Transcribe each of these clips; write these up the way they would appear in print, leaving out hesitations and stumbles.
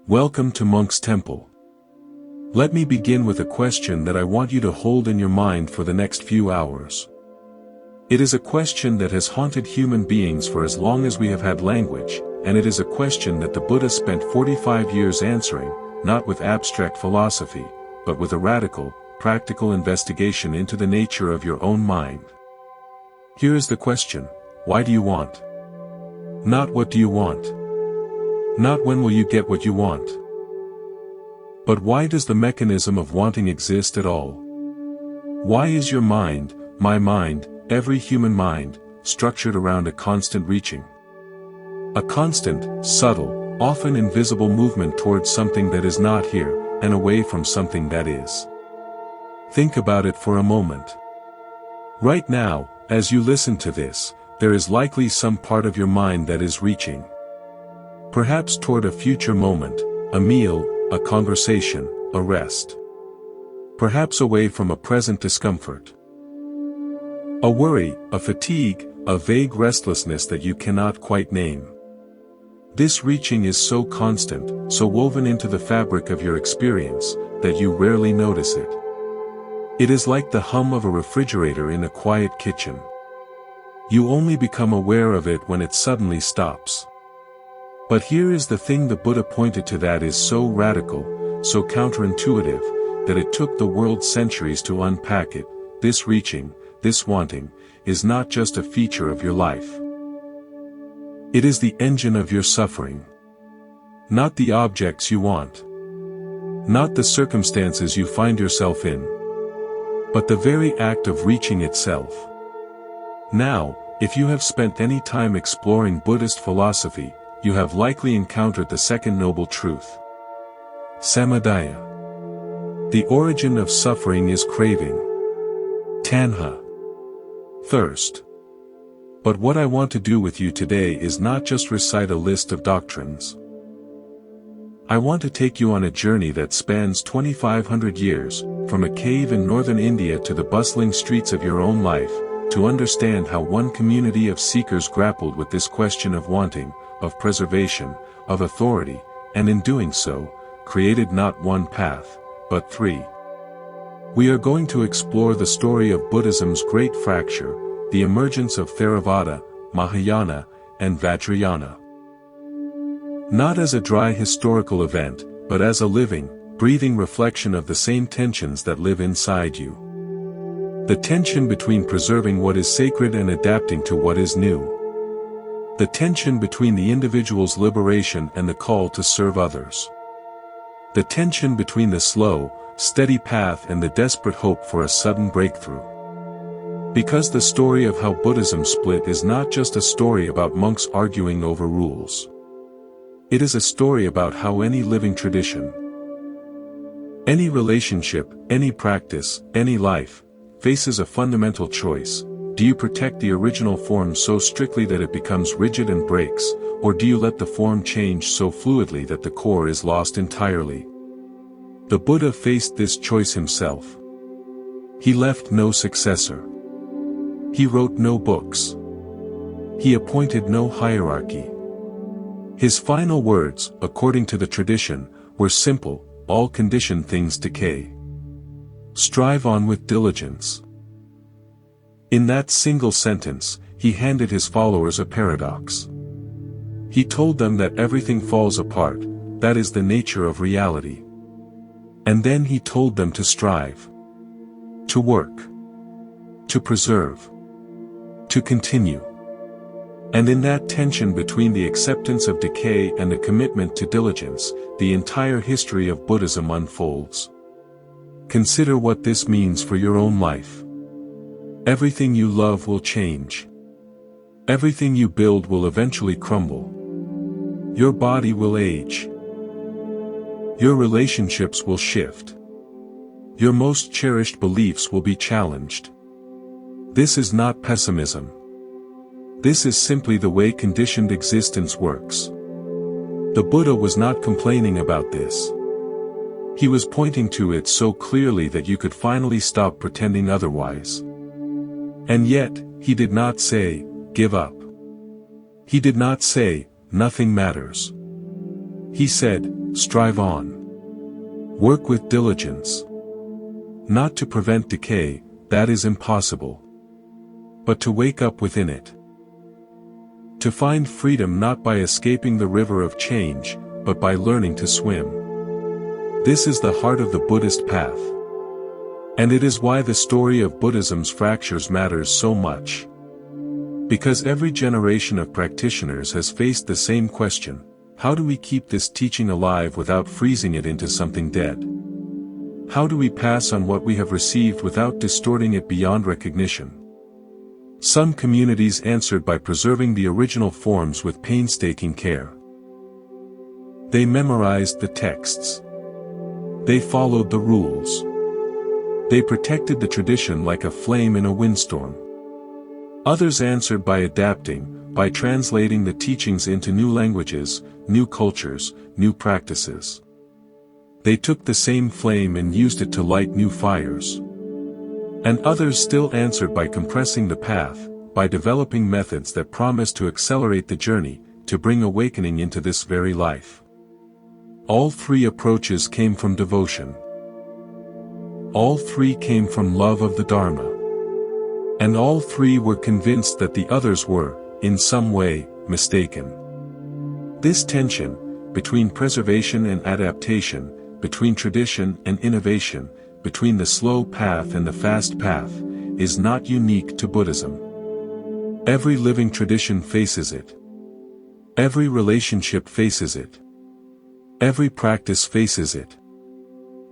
Welcome to Monk's Temple. Let me begin with a question that I want you to hold in your mind for the next few hours. It is a question that has haunted human beings for as long as we have had language, and it is a question that the Buddha spent 45 years answering, not with abstract philosophy, but with a radical, practical investigation into the nature of your own mind. Here is the question: why do you want? Not what do you want. Not when will you get what you want. But why does the mechanism of wanting exist at all? Why is your mind, my mind, every human mind, structured around a constant reaching? A constant, subtle, often invisible movement towards something that is not here, and away from something that is. Think about it for a moment. Right now, as you listen to this, there is likely some part of your mind that is reaching. Perhaps toward a future moment, a meal, a conversation, a rest. Perhaps away from a present discomfort. A worry, a fatigue, a vague restlessness that you cannot quite name. This reaching is so constant, so woven into the fabric of your experience, that you rarely notice it. It is like the hum of a refrigerator in a quiet kitchen. You only become aware of it when it suddenly stops. But here is the thing: the Buddha pointed to that is so radical, so counterintuitive, that it took the world centuries to unpack it. This reaching, this wanting, is not just a feature of your life. It is the engine of your suffering. Not the objects you want. Not the circumstances you find yourself in. But the very act of reaching itself. Now, if you have spent any time exploring Buddhist philosophy, you have likely encountered the second noble truth. Samadaya. The origin of suffering is craving. Tanha. Thirst. But what I want to do with you today is not just recite a list of doctrines. I want to take you on a journey that spans 2,500 years, from a cave in northern India to the bustling streets of your own life, to understand how one community of seekers grappled with this question of wanting, of preservation, of authority, and in doing so, created not one path, but three. We are going to explore the story of Buddhism's great fracture, the emergence of Theravada, Mahayana, and Vajrayana. Not as a dry historical event, but as a living, breathing reflection of the same tensions that live inside you. The tension between preserving what is sacred and adapting to what is new. The tension between the individual's liberation and the call to serve others. The tension between the slow, steady path and the desperate hope for a sudden breakthrough. Because the story of how Buddhism split is not just a story about monks arguing over rules. It is a story about how any living tradition, any relationship, any practice, any life, faces a fundamental choice. Do you protect the original form so strictly that it becomes rigid and breaks, or do you let the form change so fluidly that the core is lost entirely? The Buddha faced this choice himself. He left no successor. He wrote no books. He appointed no hierarchy. His final words, according to the tradition, were simple: all conditioned things decay. Strive on with diligence. In that single sentence, he handed his followers a paradox. He told them that everything falls apart, that is the nature of reality. And then he told them to strive. To work. To preserve. To continue. And in that tension between the acceptance of decay and the commitment to diligence, the entire history of Buddhism unfolds. Consider what this means for your own life. Everything you love will change. Everything you build will eventually crumble. Your body will age. Your relationships will shift. Your most cherished beliefs will be challenged. This is not pessimism. This is simply the way conditioned existence works. The Buddha was not complaining about this. He was pointing to it so clearly that you could finally stop pretending otherwise. And yet, he did not say, give up. He did not say, nothing matters. He said, strive on. Work with diligence. Not to prevent decay, that is impossible. But to wake up within it. To find freedom not by escaping the river of change, but by learning to swim. This is the heart of the Buddhist path. And it is why the story of Buddhism's fractures matters so much. Because every generation of practitioners has faced the same question: how do we keep this teaching alive without freezing it into something dead? How do we pass on what we have received without distorting it beyond recognition? Some communities answered by preserving the original forms with painstaking care. They memorized the texts. They followed the rules. They protected the tradition like a flame in a windstorm. Others answered by adapting, by translating the teachings into new languages, new cultures, new practices. They took the same flame and used it to light new fires. And others still answered by compressing the path, by developing methods that promise to accelerate the journey, to bring awakening into this very life. All three approaches came from devotion. All three came from love of the Dharma. And all three were convinced that the others were, in some way, mistaken. This tension, between preservation and adaptation, between tradition and innovation, between the slow path and the fast path, is not unique to Buddhism. Every living tradition faces it. Every relationship faces it. Every practice faces it.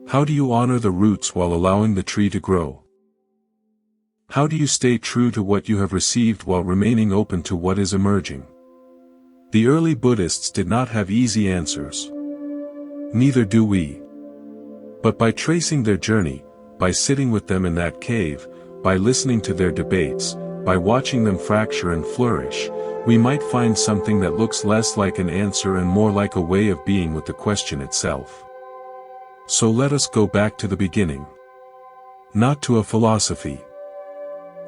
How do you honor the roots while allowing the tree to grow? How do you stay true to what you have received while remaining open to what is emerging? The early Buddhists did not have easy answers. Neither do we. But by tracing their journey, by sitting with them in that cave, by listening to their debates, by watching them fracture and flourish, we might find something that looks less like an answer and more like a way of being with the question itself. So let us go back to the beginning. Not to a philosophy.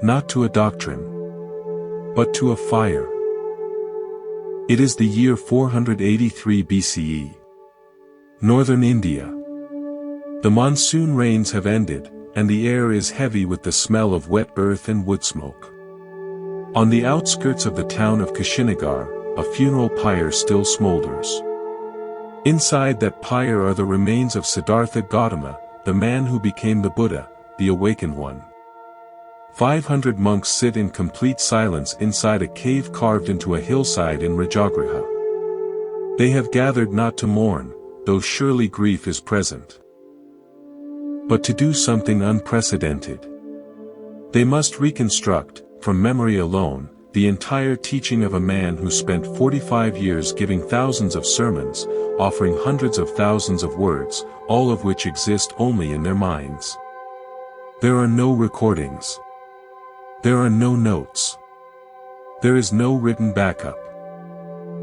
Not to a doctrine. But to a fire. It is the year 483 BCE. Northern India. The monsoon rains have ended, and the air is heavy with the smell of wet earth and wood smoke. On the outskirts of the town of Kushinagar, a funeral pyre still smolders. Inside that pyre are the remains of Siddhartha Gautama, the man who became the Buddha, the awakened one. 500 monks sit in complete silence inside a cave carved into a hillside in Rajagriha. They have gathered not to mourn, though surely grief is present, but to do something unprecedented. They must reconstruct, from memory alone, the entire teaching of a man who spent 45 years giving thousands of sermons, offering hundreds of thousands of words, all of which exist only in their minds. There are no recordings. There are no notes. There is no written backup.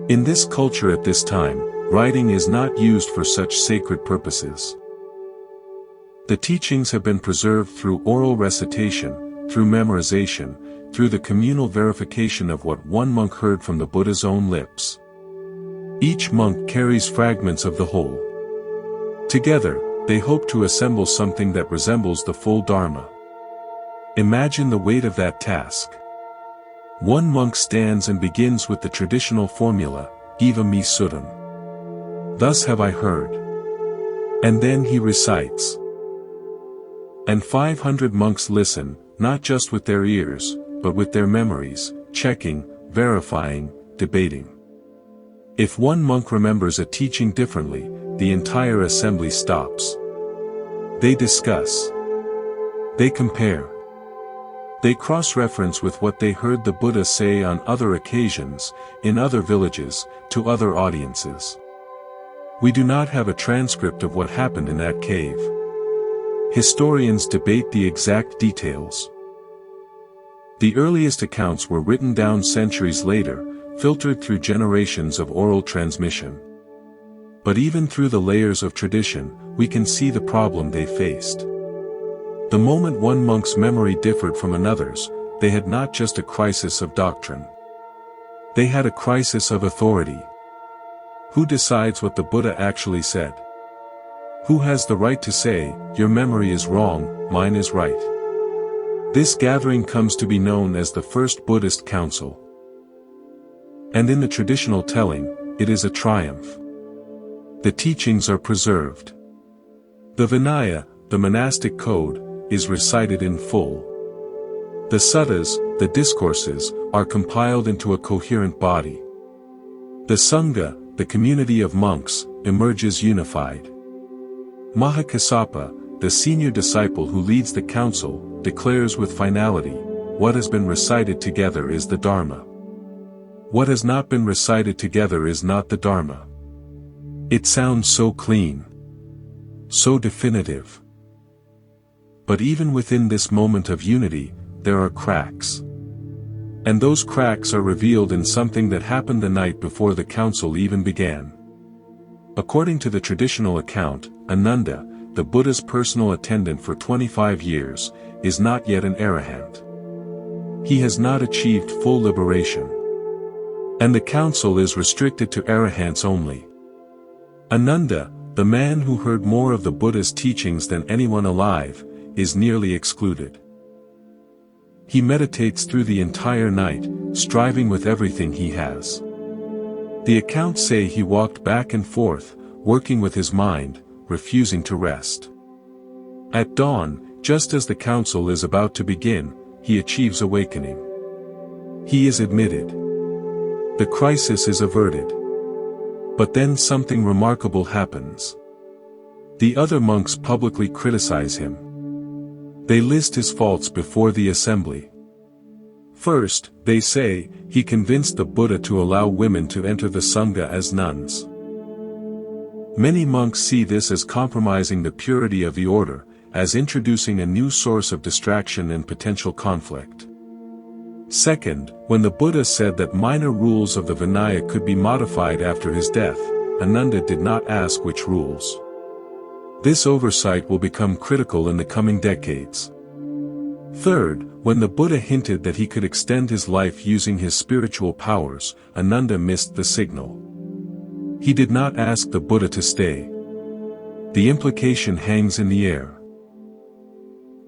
In this culture at this time, writing is not used for such sacred purposes. The teachings have been preserved through oral recitation, through memorization, through the communal verification of what one monk heard from the Buddha's own lips. Each monk carries fragments of the whole. Together, they hope to assemble something that resembles the full Dharma. Imagine the weight of that task. One monk stands and begins with the traditional formula, Eva me suttam. Thus have I heard. And then he recites. And 500 monks listen, not just with their ears, but with their memories, checking, verifying, debating. If one monk remembers a teaching differently, the entire assembly stops. They discuss. They compare. They cross-reference with what they heard the Buddha say on other occasions, in other villages, to other audiences. We do not have a transcript of what happened in that cave. Historians debate the exact details. The earliest accounts were written down centuries later, filtered through generations of oral transmission. But even through the layers of tradition, we can see the problem they faced. The moment one monk's memory differed from another's, they had not just a crisis of doctrine. They had a crisis of authority. Who decides what the Buddha actually said? Who has the right to say, your memory is wrong, mine is right? This gathering comes to be known as the First Buddhist Council. And in the traditional telling, it is a triumph. The teachings are preserved. The Vinaya, the monastic code, is recited in full. The suttas, the discourses, are compiled into a coherent body. The Sangha, the community of monks, emerges unified. Mahakassapa, the senior disciple who leads the council, declares with finality, what has been recited together is the Dharma. What has not been recited together is not the Dharma. It sounds so clean, so definitive. But even within this moment of unity, there are cracks. And those cracks are revealed in something that happened the night before the council even began. According to the traditional account, Ananda, the Buddha's personal attendant for 25 years, is not yet an arahant. He has not achieved full liberation. And the council is restricted to arahants only. Ananda, the man who heard more of the Buddha's teachings than anyone alive, is nearly excluded. He meditates through the entire night, striving with everything he has. The accounts say he walked back and forth, working with his mind, refusing to rest. At dawn, just as the council is about to begin, he achieves awakening. He is admitted. The crisis is averted. But then something remarkable happens. The other monks publicly criticize him. They list his faults before the assembly. First, they say, he convinced the Buddha to allow women to enter the Sangha as nuns. Many monks see this as compromising the purity of the order, as introducing a new source of distraction and potential conflict. Second, when the Buddha said that minor rules of the Vinaya could be modified after his death, Ananda did not ask which rules. This oversight will become critical in the coming decades. Third, when the Buddha hinted that he could extend his life using his spiritual powers, Ananda missed the signal. He did not ask the Buddha to stay. The implication hangs in the air.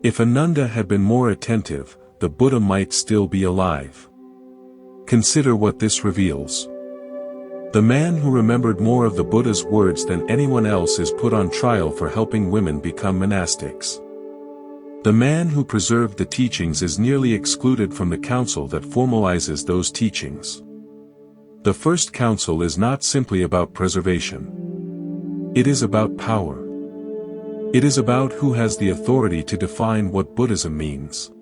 If Ananda had been more attentive, the Buddha might still be alive. Consider what this reveals. The man who remembered more of the Buddha's words than anyone else is put on trial for helping women become monastics. The man who preserved the teachings is nearly excluded from the council that formalizes those teachings. The first council is not simply about preservation. It is about power. It is about who has the authority to define what Buddhism means.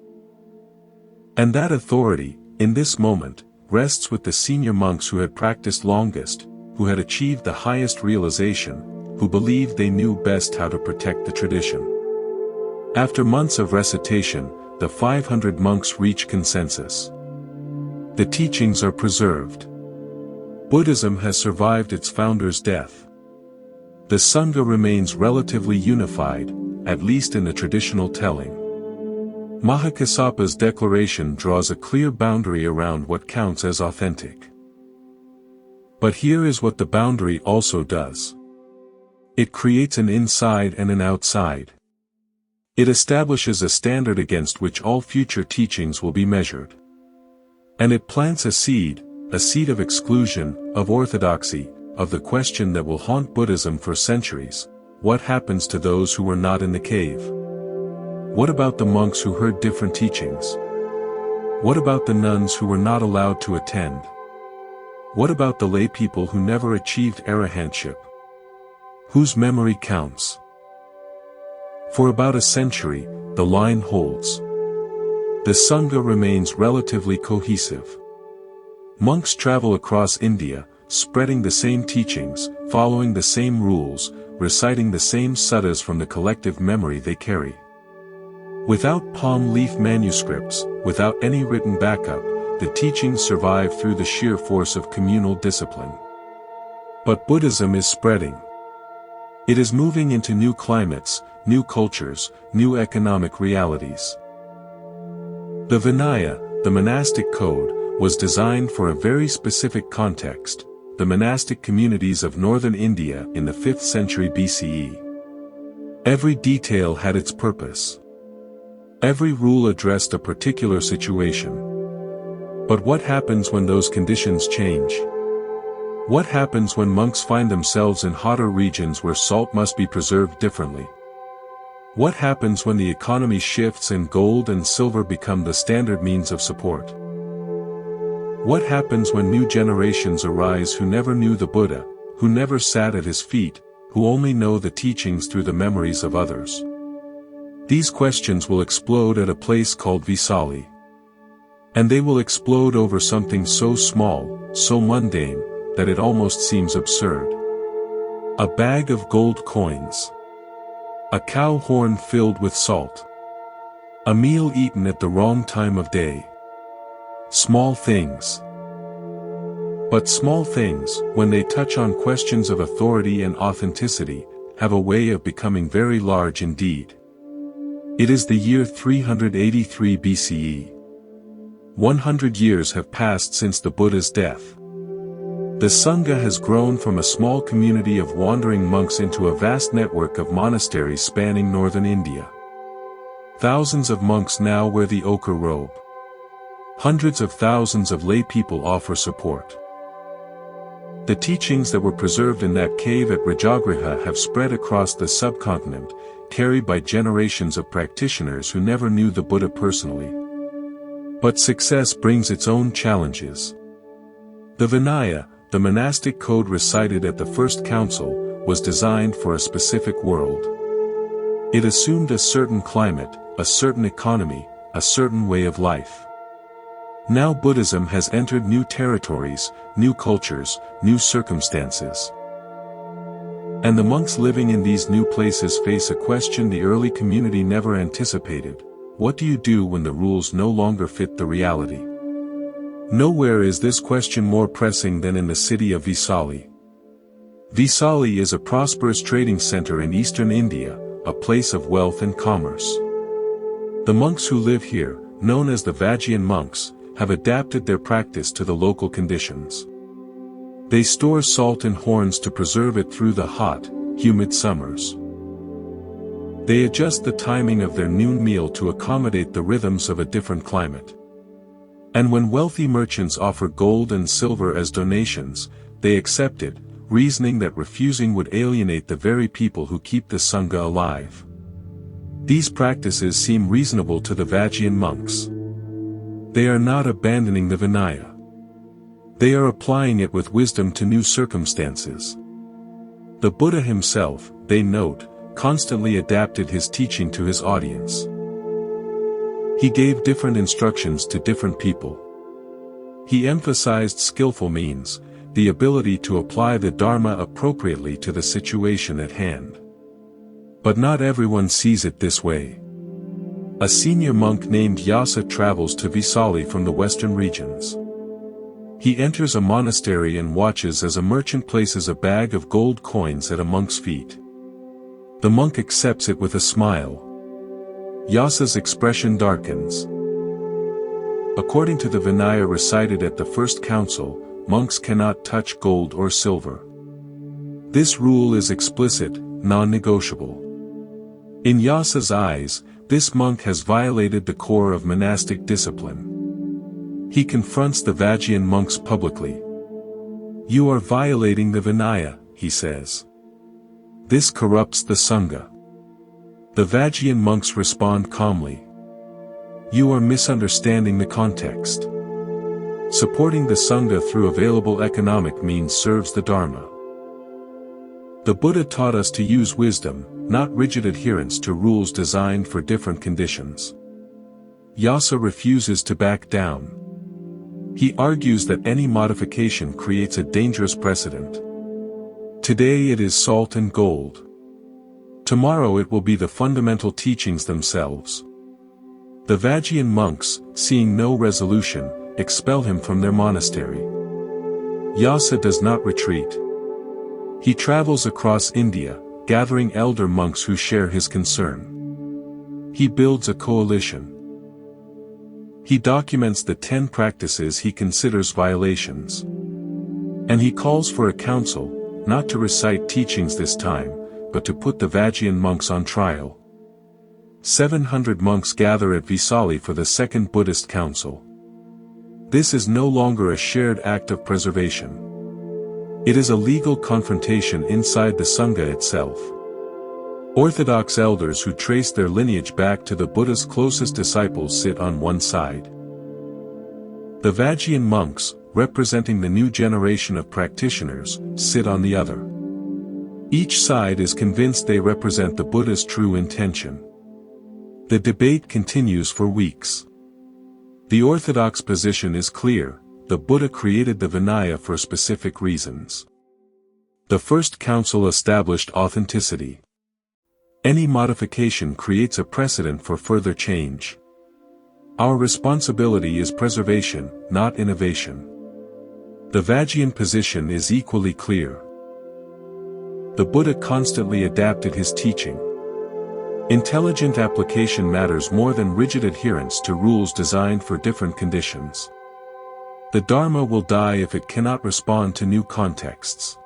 And that authority, in this moment, rests with the senior monks who had practiced longest, who had achieved the highest realization, who believed they knew best how to protect the tradition. After months of recitation, the 500 monks reach consensus. The teachings are preserved. Buddhism has survived its founder's death. The Sangha remains relatively unified, at least in the traditional telling. Mahakassapa's declaration draws a clear boundary around what counts as authentic. But here is what the boundary also does. It creates an inside and an outside. It establishes a standard against which all future teachings will be measured. And it plants a seed of exclusion, of orthodoxy, of the question that will haunt Buddhism for centuries: what happens to those who were not in the cave? What about the monks who heard different teachings? What about the nuns who were not allowed to attend? What about the lay people who never achieved arahantship? Whose memory counts? For about a century, the line holds. The Sangha remains relatively cohesive. Monks travel across India, spreading the same teachings, following the same rules, reciting the same suttas from the collective memory they carry. Without palm leaf manuscripts, without any written backup, the teachings survive through the sheer force of communal discipline. But Buddhism is spreading. It is moving into new climates, new cultures, new economic realities. The Vinaya, the monastic code, was designed for a very specific context, the monastic communities of northern India in the 5th century BCE. Every detail had its purpose. Every rule addressed a particular situation. But what happens when those conditions change? What happens when monks find themselves in hotter regions where salt must be preserved differently? What happens when the economy shifts and gold and silver become the standard means of support? What happens when new generations arise who never knew the Buddha, who never sat at his feet, who only know the teachings through the memories of others? These questions will explode at a place called Vesali. And they will explode over something so small, so mundane, that it almost seems absurd. A bag of gold coins. A cow horn filled with salt. A meal eaten at the wrong time of day. Small things. But small things, when they touch on questions of authority and authenticity, have a way of becoming very large indeed. It is the year 383 BCE. 100 years have passed since the Buddha's death. The Sangha has grown from a small community of wandering monks into a vast network of monasteries spanning northern India. Thousands of monks now wear the ochre robe. Hundreds of thousands of lay people offer support. The teachings that were preserved in that cave at Rajagriha have spread across the subcontinent, carried by generations of practitioners who never knew the Buddha personally. But success brings its own challenges. The Vinaya, the monastic code recited at the First Council, was designed for a specific world. It assumed a certain climate, a certain economy, a certain way of life. Now Buddhism has entered new territories, new cultures, new circumstances. And the monks living in these new places face a question the early community never anticipated: what do you do when the rules no longer fit the reality? Nowhere is this question more pressing than in the city of Vesali. Vesali is a prosperous trading center in eastern India, a place of wealth and commerce. The monks who live here, known as the Vajrayana monks, have adapted their practice to the local conditions. They store salt in horns to preserve it through the hot, humid summers. They adjust the timing of their noon meal to accommodate the rhythms of a different climate. And when wealthy merchants offer gold and silver as donations, they accept it, reasoning that refusing would alienate the very people who keep the Sangha alive. These practices seem reasonable to the Vajrayana monks. They are not abandoning the Vinaya. They are applying it with wisdom to new circumstances. The Buddha himself, they note, constantly adapted his teaching to his audience. He gave different instructions to different people. He emphasized skillful means, the ability to apply the Dharma appropriately to the situation at hand. But not everyone sees it this way. A senior monk named Yasa travels to Vesali from the western regions. He enters a monastery and watches as a merchant places a bag of gold coins at a monk's feet. The monk accepts it with a smile. Yasa's expression darkens. According to the Vinaya recited at the First Council, monks cannot touch gold or silver. This rule is explicit, non-negotiable. In Yasa's eyes, this monk has violated the core of monastic discipline. He confronts the Vajrayana monks publicly. "You are violating the Vinaya," he says. "This corrupts the Sangha." The Vajrayana monks respond calmly. "You are misunderstanding the context. Supporting the Sangha through available economic means serves the Dharma. The Buddha taught us to use wisdom, not rigid adherence to rules designed for different conditions." Yasa refuses to back down. He argues that any modification creates a dangerous precedent. Today it is salt and gold. Tomorrow it will be the fundamental teachings themselves. The Vajrayana monks, seeing no resolution, expel him from their monastery. Yasa does not retreat. He travels across India, gathering elder monks who share his concern. He builds a coalition. He documents the 10 practices he considers violations. And he calls for a council, not to recite teachings this time, but to put the Vajrayana monks on trial. 700 monks gather at Vesali for the Second Buddhist Council. This is no longer a shared act of preservation. It is a legal confrontation inside the Sangha itself. Orthodox elders who trace their lineage back to the Buddha's closest disciples sit on one side. The Vajrayana monks, representing the new generation of practitioners, sit on the other. Each side is convinced they represent the Buddha's true intention. The debate continues for weeks. The orthodox position is clear: the Buddha created the Vinaya for specific reasons. The first council established authenticity. Any modification creates a precedent for further change. Our responsibility is preservation, not innovation. The Vajrayana position is equally clear. The Buddha constantly adapted his teaching. Intelligent application matters more than rigid adherence to rules designed for different conditions. The Dharma will die if it cannot respond to new contexts.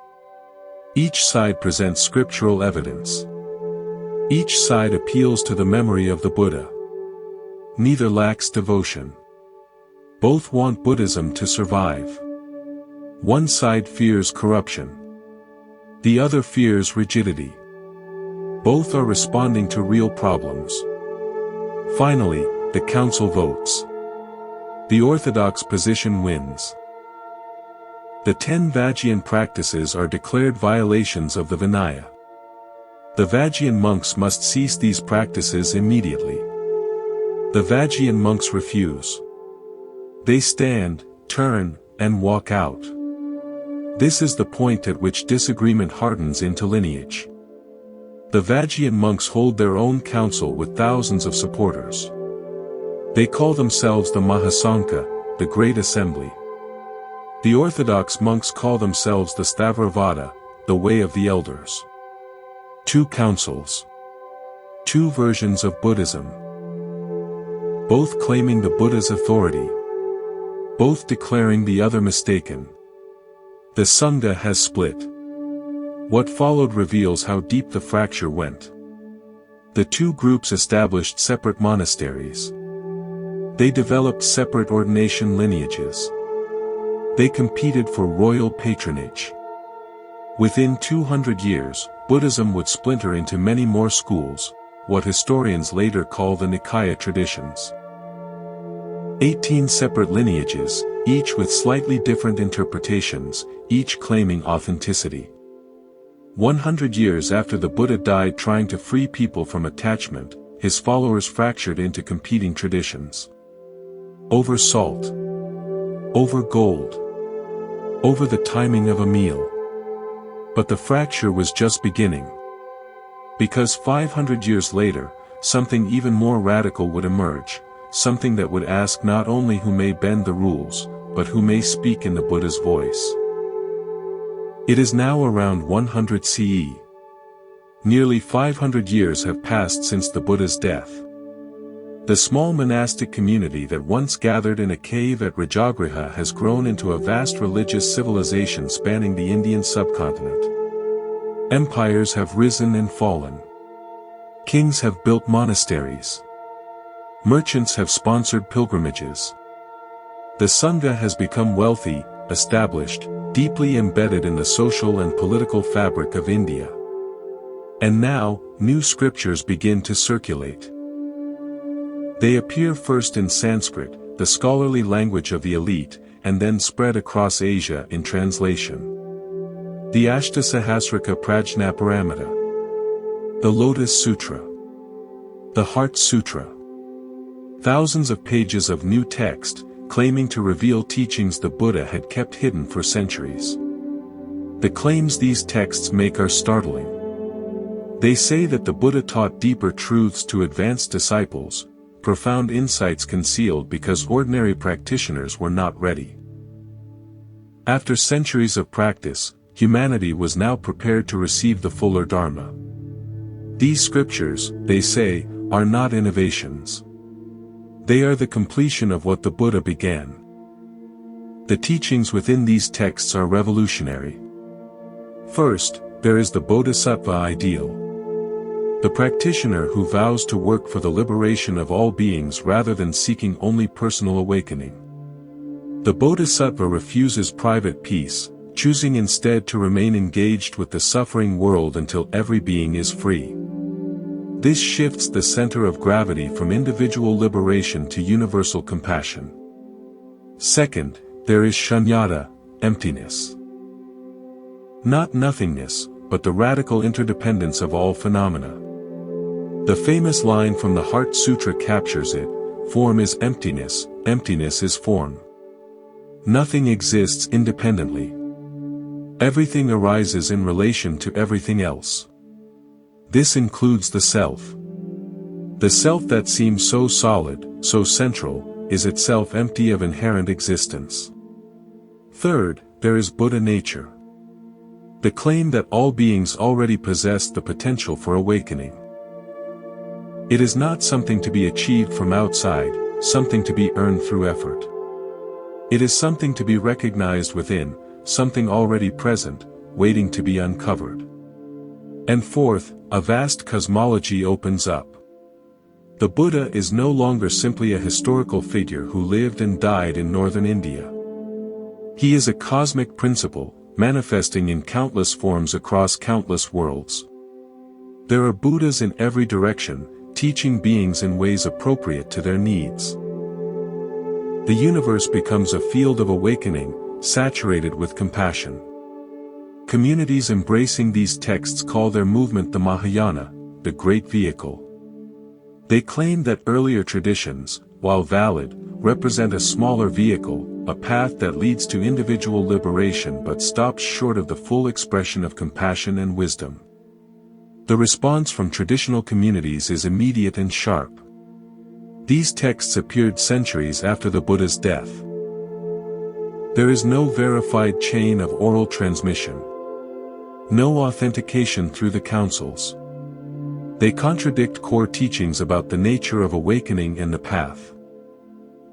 Each side presents scriptural evidence. Each side appeals to the memory of the Buddha. Neither lacks devotion. Both want Buddhism to survive. One side fears corruption. The other fears rigidity. Both are responding to real problems. Finally, the council votes. The orthodox position wins. The 10 Vajrayana practices are declared violations of the Vinaya. The Vajrayana monks must cease these practices immediately. The Vajrayana monks refuse. They stand, turn, and walk out. This is the point at which disagreement hardens into lineage. The Vajrayana monks hold their own council with thousands of supporters. They call themselves the Mahasangha, the Great Assembly. The orthodox monks call themselves the Stavravada, the Way of the Elders. 2 councils. 2 versions of Buddhism. Both claiming the Buddha's authority. Both declaring the other mistaken. The Sangha has split. What followed reveals how deep the fracture went. The 2 groups established separate monasteries. They developed separate ordination lineages. They competed for royal patronage. Within 200 years, Buddhism would splinter into many more schools, what historians later call the Nikaya traditions. 18 separate lineages, each with slightly different interpretations, each claiming authenticity. 100 years after the Buddha died trying to free people from attachment, his followers fractured into competing traditions. Over salt. Over gold. Over the timing of a meal. But the fracture was just beginning. Because 500 years later, something even more radical would emerge, something that would ask not only who may bend the rules, but who may speak in the Buddha's voice. It is now around 100 CE. Nearly 500 years have passed since the Buddha's death. The small monastic community that once gathered in a cave at Rajagriha has grown into a vast religious civilization spanning the Indian subcontinent. Empires have risen and fallen. Kings have built monasteries. Merchants have sponsored pilgrimages. The Sangha has become wealthy, established, deeply embedded in the social and political fabric of India. And now, new scriptures begin to circulate. They appear first in Sanskrit, the scholarly language of the elite, and then spread across Asia in translation. The Ashtasahasrika Prajnaparamita. The Lotus Sutra. The Heart Sutra. Thousands of pages of new text, claiming to reveal teachings the Buddha had kept hidden for centuries. The claims these texts make are startling. They say that the Buddha taught deeper truths to advanced disciples, profound insights concealed because ordinary practitioners were not ready. After centuries of practice, humanity was now prepared to receive the fuller Dharma. These scriptures, they say, are not innovations. They are the completion of what the Buddha began. The teachings within these texts are revolutionary. First, there is the Bodhisattva ideal. The practitioner who vows to work for the liberation of all beings rather than seeking only personal awakening. The Bodhisattva refuses private peace, choosing instead to remain engaged with the suffering world until every being is free. This shifts the center of gravity from individual liberation to universal compassion. Second, there is shunyata, emptiness. Not nothingness, but the radical interdependence of all phenomena. The famous line from the Heart Sutra captures it: form is emptiness, emptiness is form. Nothing exists independently. Everything arises in relation to everything else. This includes the self. The self that seems so solid, so central, is itself empty of inherent existence. Third, there is Buddha nature. The claim that all beings already possess the potential for awakening. It is not something to be achieved from outside, something to be earned through effort. It is something to be recognized within, something already present, waiting to be uncovered. And fourth, a vast cosmology opens up. The Buddha is no longer simply a historical figure who lived and died in northern India. He is a cosmic principle, manifesting in countless forms across countless worlds. There are Buddhas in every direction, teaching beings in ways appropriate to their needs. The universe becomes a field of awakening, saturated with compassion. Communities embracing these texts call their movement the Mahayana, the Great Vehicle. They claim that earlier traditions, while valid, represent a smaller vehicle, a path that leads to individual liberation but stops short of the full expression of compassion and wisdom. The response from traditional communities is immediate and sharp. These texts appeared centuries after the Buddha's death. There is no verified chain of oral transmission. No authentication through the councils. They contradict core teachings about the nature of awakening and the path.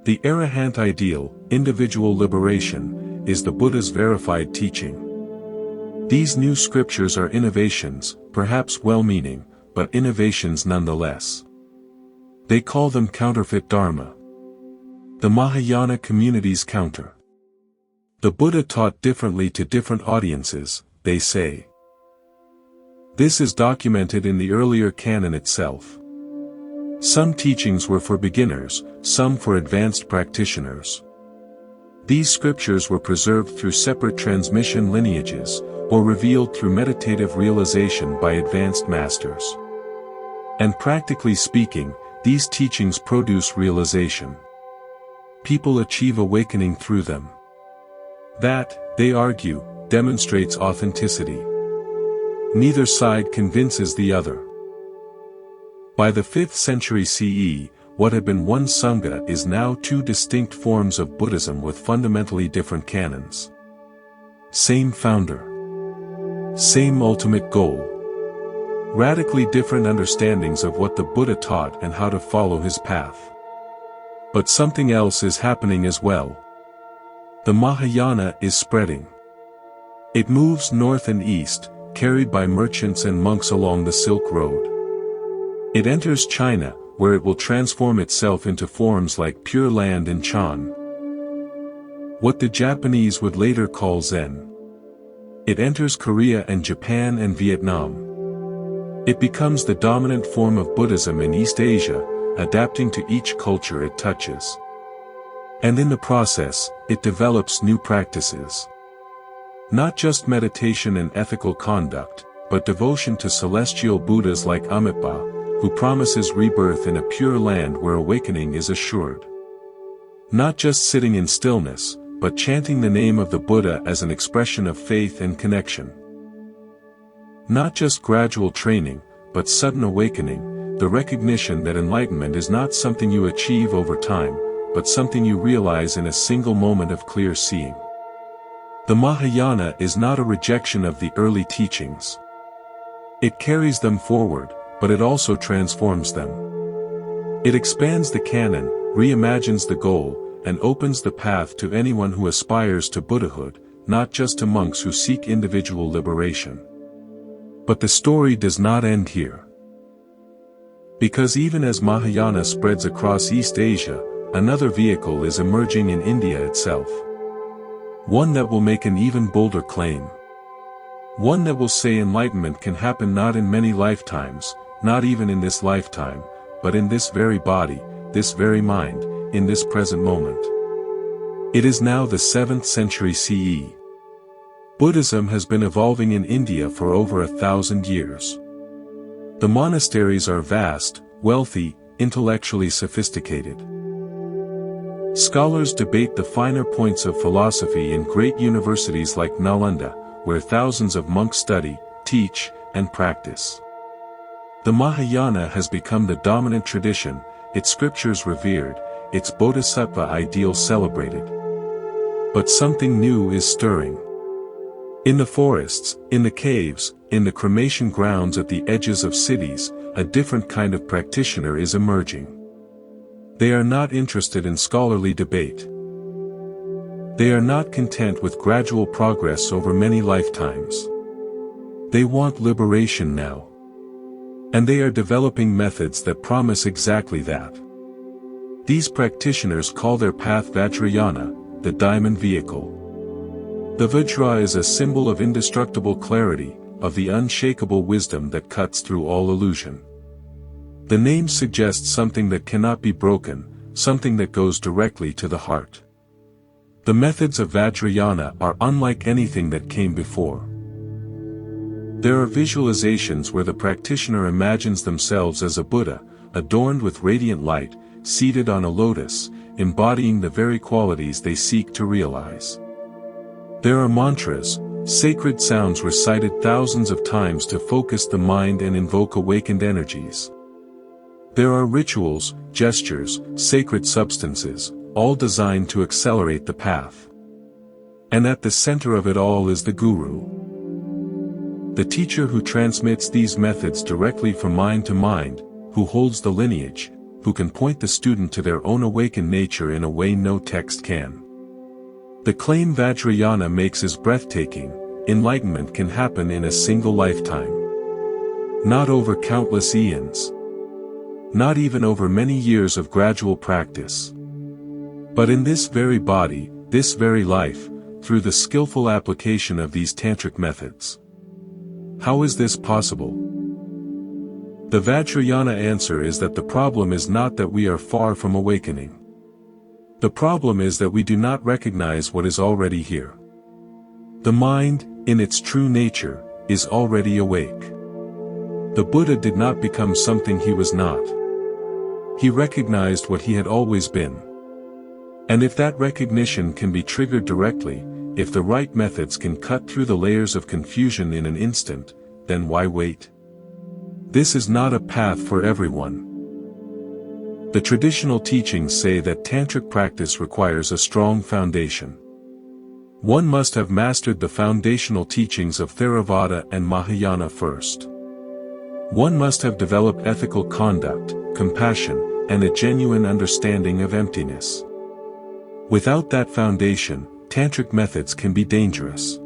The Arahant ideal, individual liberation, is the Buddha's verified teaching. These new scriptures are innovations, perhaps well-meaning, but innovations nonetheless. They call them counterfeit dharma. The Mahayana communities counter. The Buddha taught differently to different audiences, they say. This is documented in the earlier canon itself. Some teachings were for beginners, some for advanced practitioners. These scriptures were preserved through separate transmission lineages, or revealed through meditative realization by advanced masters. And practically speaking, these teachings produce realization. People achieve awakening through them. That, they argue, demonstrates authenticity. Neither side convinces the other. By the 5th century CE, what had been one Sangha is now two distinct forms of Buddhism with fundamentally different canons. Same founder. Same ultimate goal. Radically different understandings of what the Buddha taught and how to follow his path. But something else is happening as well. The Mahayana is spreading. It moves north and east, carried by merchants and monks along the Silk Road. It enters China, where it will transform itself into forms like Pure Land in Chan. What the Japanese would later call Zen. It enters Korea and Japan and Vietnam. It becomes the dominant form of Buddhism in East Asia, adapting to each culture it touches. And in the process, it develops new practices. Not just meditation and ethical conduct, but devotion to celestial Buddhas like Amitabha, who promises rebirth in a pure land where awakening is assured. Not just sitting in stillness, but chanting the name of the Buddha as an expression of faith and connection. Not just gradual training, but sudden awakening, the recognition that enlightenment is not something you achieve over time, but something you realize in a single moment of clear seeing. The Mahayana is not a rejection of the early teachings. It carries them forward, but it also transforms them. It expands the canon, reimagines the goal, and opens the path to anyone who aspires to Buddhahood, not just to monks who seek individual liberation. But the story does not end here. Because even as Mahayana spreads across East Asia, another vehicle is emerging in India itself. One that will make an even bolder claim. One that will say enlightenment can happen not in many lifetimes, not even in this lifetime, but in this very body, this very mind, in this present moment. It is now the 7th century CE. Buddhism has been evolving in India for over 1,000 years. The monasteries are vast, wealthy, intellectually sophisticated. Scholars debate the finer points of philosophy in great universities like Nalanda, where thousands of monks study, teach, and practice. The Mahayana has become the dominant tradition, its scriptures revered, its bodhisattva ideal celebrated. But something new is stirring. In the forests, in the caves, in the cremation grounds at the edges of cities, a different kind of practitioner is emerging. They are not interested in scholarly debate. They are not content with gradual progress over many lifetimes. They want liberation now. And they are developing methods that promise exactly that. These practitioners call their path Vajrayana, the diamond vehicle. The Vajra is a symbol of indestructible clarity, of the unshakable wisdom that cuts through all illusion. The name suggests something that cannot be broken, something that goes directly to the heart. The methods of Vajrayana are unlike anything that came before. There are visualizations where the practitioner imagines themselves as a Buddha, adorned with radiant light, seated on a lotus, embodying the very qualities they seek to realize. There are mantras, sacred sounds recited thousands of times to focus the mind and invoke awakened energies. There are rituals, gestures, sacred substances, all designed to accelerate the path. And at the center of it all is the guru. The teacher who transmits these methods directly from mind to mind, who holds the lineage, who can point the student to their own awakened nature in a way no text can. The claim Vajrayana makes is breathtaking: enlightenment can happen in a single lifetime. Not over countless eons. Not even over many years of gradual practice. But in this very body, this very life, through the skillful application of these tantric methods. How is this possible? The Vajrayana answer is that the problem is not that we are far from awakening. The problem is that we do not recognize what is already here. The mind, in its true nature, is already awake. The Buddha did not become something he was not. He recognized what he had always been. And if that recognition can be triggered directly, if the right methods can cut through the layers of confusion in an instant, then why wait? This is not a path for everyone. The traditional teachings say that tantric practice requires a strong foundation. One must have mastered the foundational teachings of Theravada and Mahayana first. One must have developed ethical conduct, compassion, and a genuine understanding of emptiness. Without that foundation, tantric methods can be dangerous.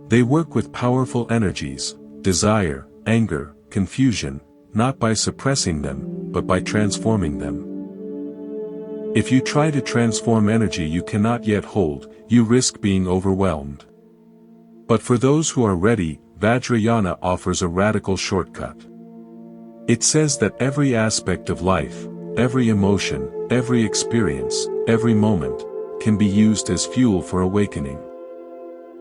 They work with powerful energies, desire, anger, confusion, not by suppressing them, but by transforming them. If you try to transform energy you cannot yet hold, you risk being overwhelmed. But for those who are ready, Vajrayana offers a radical shortcut. It says that every aspect of life, every emotion, every experience, every moment, can be used as fuel for awakening.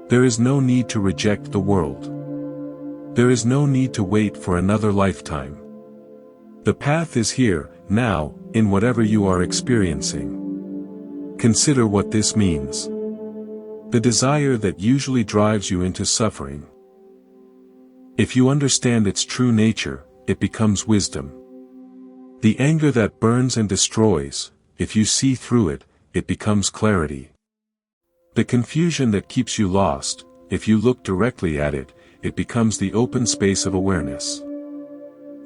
There is no need to reject the world. There is no need to wait for another lifetime. The path is here, now, in whatever you are experiencing. Consider what this means. The desire that usually drives you into suffering. If you understand its true nature, it becomes wisdom. The anger that burns and destroys, if you see through it, it becomes clarity. The confusion that keeps you lost, if you look directly at it, it becomes the open space of awareness.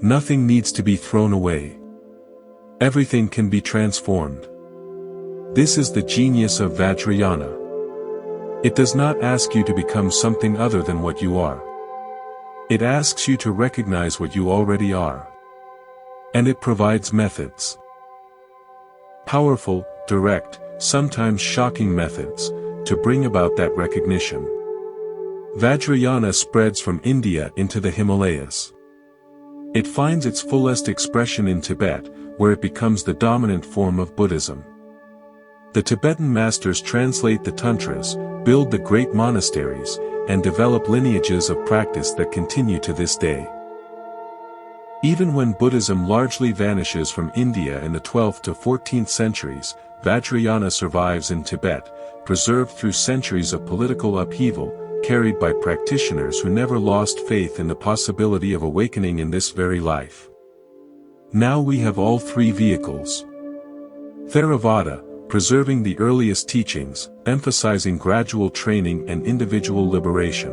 Nothing needs to be thrown away. Everything can be transformed. This is the genius of Vajrayana. It does not ask you to become something other than what you are. It asks you to recognize what you already are. And it provides methods. Powerful, direct, sometimes shocking methods, to bring about that recognition. Vajrayana spreads from India into the Himalayas. It finds its fullest expression in Tibet, where it becomes the dominant form of Buddhism. The Tibetan masters translate the tantras, build the great monasteries, and develop lineages of practice that continue to this day. Even when Buddhism largely vanishes from India in the 12th to 14th centuries, Vajrayana survives in Tibet, preserved through centuries of political upheaval, carried by practitioners who never lost faith in the possibility of awakening in this very life. Now we have all three vehicles. Theravada, preserving the earliest teachings, emphasizing gradual training and individual liberation.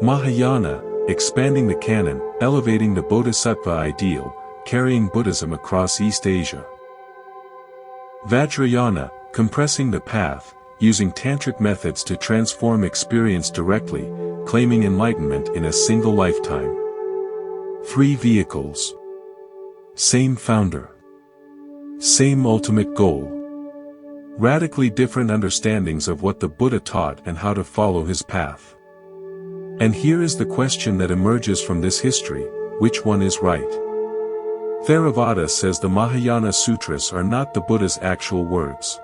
Mahayana, expanding the canon, elevating the Bodhisattva ideal, carrying Buddhism across East Asia. Vajrayana, compressing the path, using tantric methods to transform experience directly, claiming enlightenment in a single lifetime. Three vehicles. Same founder. Same ultimate goal. Radically different understandings of what the Buddha taught and how to follow his path. And here is the question that emerges from this history: which one is right? Theravada says the Mahayana Sutras are not the Buddha's actual words.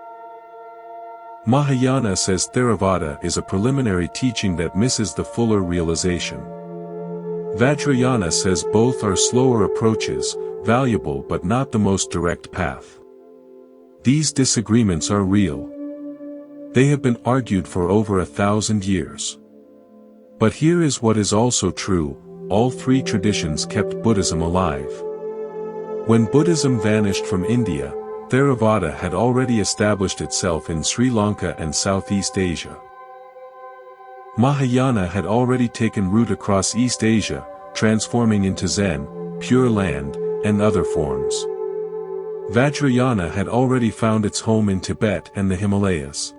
Mahayana says Theravada is a preliminary teaching that misses the fuller realization. Vajrayana says both are slower approaches, valuable but not the most direct path. These disagreements are real. They have been argued for over 1,000 years. But here is what is also true: all three traditions kept Buddhism alive. When Buddhism vanished from India, Theravada had already established itself in Sri Lanka and Southeast Asia. Mahayana had already taken root across East Asia, transforming into Zen, Pure Land, and other forms. Vajrayana had already found its home in Tibet and the Himalayas.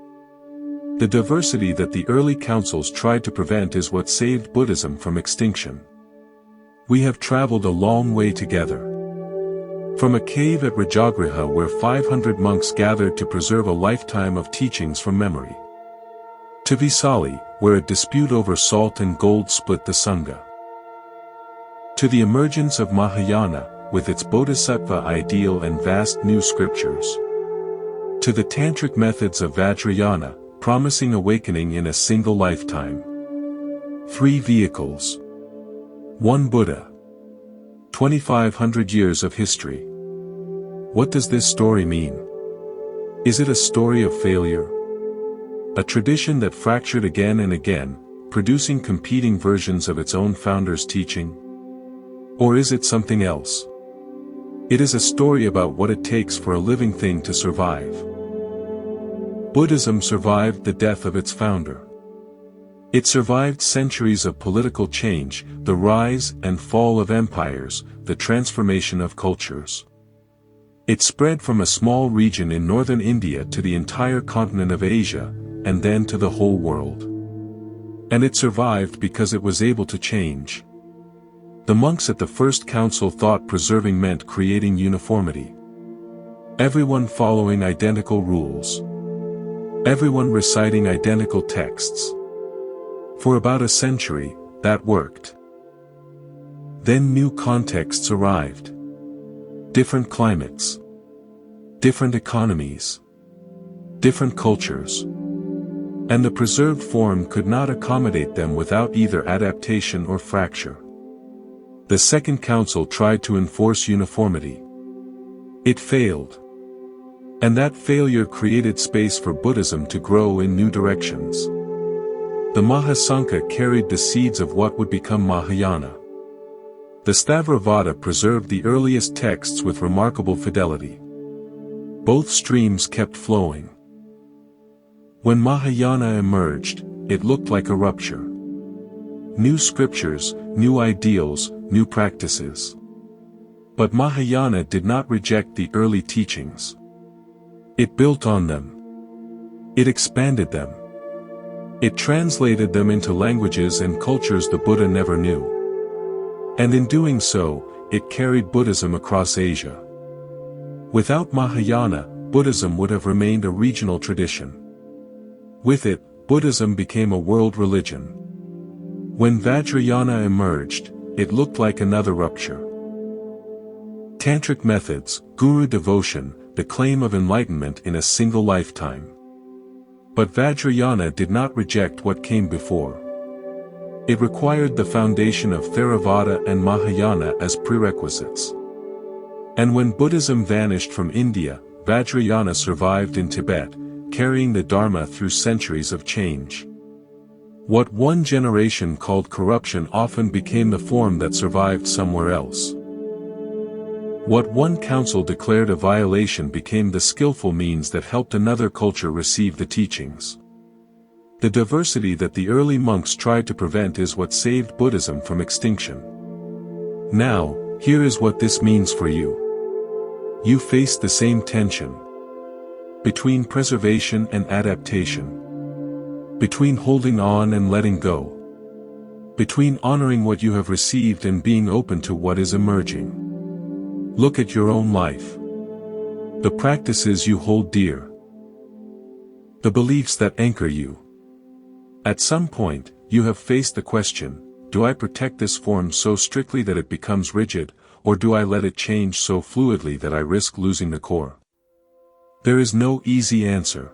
The diversity that the early councils tried to prevent is what saved Buddhism from extinction. We have traveled a long way together. From a cave at Rajagriha where 500 monks gathered to preserve a lifetime of teachings from memory, to Vesali, where a dispute over salt and gold split the Sangha, to the emergence of Mahayana, with its bodhisattva ideal and vast new scriptures, to the tantric methods of Vajrayana, promising awakening in a single lifetime. Three vehicles. One Buddha. 2,500 years of history. What does this story mean? Is it a story of failure? A tradition that fractured again and again, producing competing versions of its own founder's teaching? Or is it something else? It is a story about what it takes for a living thing to survive. Buddhism survived the death of its founder. It survived centuries of political change, the rise and fall of empires, the transformation of cultures. It spread from a small region in northern India to the entire continent of Asia, and then to the whole world. And it survived because it was able to change. The monks at the first council thought preserving meant creating uniformity. Everyone following identical rules. Everyone reciting identical texts. For about a century, that worked. Then new contexts arrived. Different climates. Different economies. Different cultures. And the preserved form could not accommodate them without either adaptation or fracture. The Second Council tried to enforce uniformity. It failed. And that failure created space for Buddhism to grow in new directions. The Mahasangha carried the seeds of what would become Mahayana. The Stavravada preserved the earliest texts with remarkable fidelity. Both streams kept flowing. When Mahayana emerged, it looked like a rupture. New scriptures, new ideals, new practices. But Mahayana did not reject the early teachings. It built on them. It expanded them. It translated them into languages and cultures the Buddha never knew. And in doing so, it carried Buddhism across Asia. Without Mahayana, Buddhism would have remained a regional tradition. With it, Buddhism became a world religion. When Vajrayana emerged, it looked like another rupture. Tantric methods, guru devotion, the claim of enlightenment in a single lifetime. But Vajrayana did not reject what came before. It required the foundation of Theravada and Mahayana as prerequisites. And when Buddhism vanished from India, Vajrayana survived in Tibet, carrying the Dharma through centuries of change. What one generation called corruption often became the form that survived somewhere else. What one council declared a violation became the skillful means that helped another culture receive the teachings. The diversity that the early monks tried to prevent is what saved Buddhism from extinction. Now, here is what this means for you. You face the same tension. Between preservation and adaptation. Between holding on and letting go. Between honoring what you have received and being open to what is emerging. Look at your own life. The practices you hold dear. The beliefs that anchor you. At some point, you have faced the question, do I protect this form so strictly that it becomes rigid, or do I let it change so fluidly that I risk losing the core? There is no easy answer.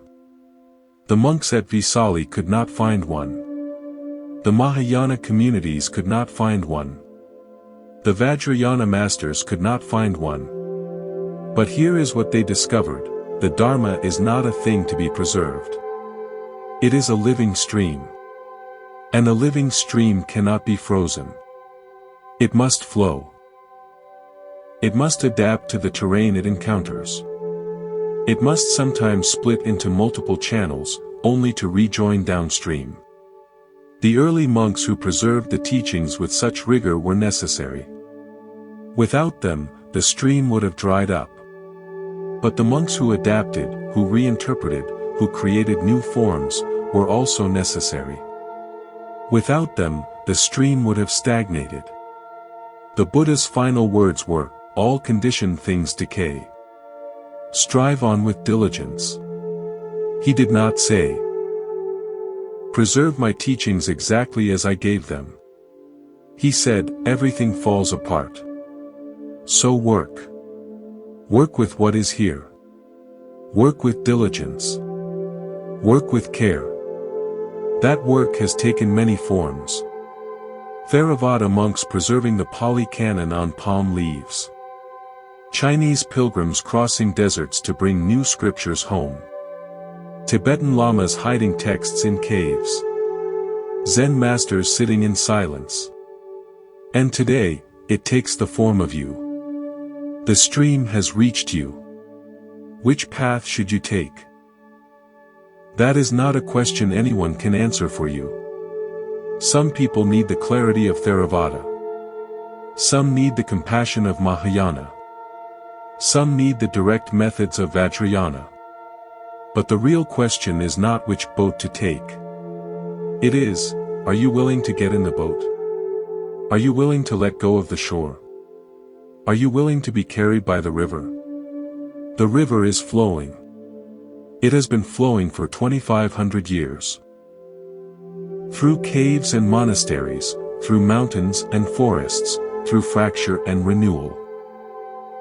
The monks at Vesali could not find one. The Mahayana communities could not find one. The Vajrayana masters could not find one. But here is what they discovered: the Dharma is not a thing to be preserved. It is a living stream. And a living stream cannot be frozen. It must flow. It must adapt to the terrain it encounters. It must sometimes split into multiple channels, only to rejoin downstream. The early monks who preserved the teachings with such rigor were necessary. Without them, the stream would have dried up. But the monks who adapted, who reinterpreted, who created new forms, were also necessary. Without them, the stream would have stagnated. The Buddha's final words were, "All conditioned things decay. Strive on with diligence." He did not say, "Preserve my teachings exactly as I gave them." He said, "Everything falls apart. So work. Work with what is here. Work with diligence. Work with care." That work has taken many forms. Theravada monks preserving the Pali Canon on palm leaves. Chinese pilgrims crossing deserts to bring new scriptures home. Tibetan lamas hiding texts in caves. Zen masters sitting in silence. And today, it takes the form of you. The stream has reached you. Which path should you take? That is not a question anyone can answer for you. Some people need the clarity of Theravada. Some need the compassion of Mahayana. Some need the direct methods of Vajrayana. But the real question is not which boat to take. It is, are you willing to get in the boat? Are you willing to let go of the shore? Are you willing to be carried by the river? The river is flowing. It has been flowing for 2,500 years. Through caves and monasteries, through mountains and forests, through fracture and renewal.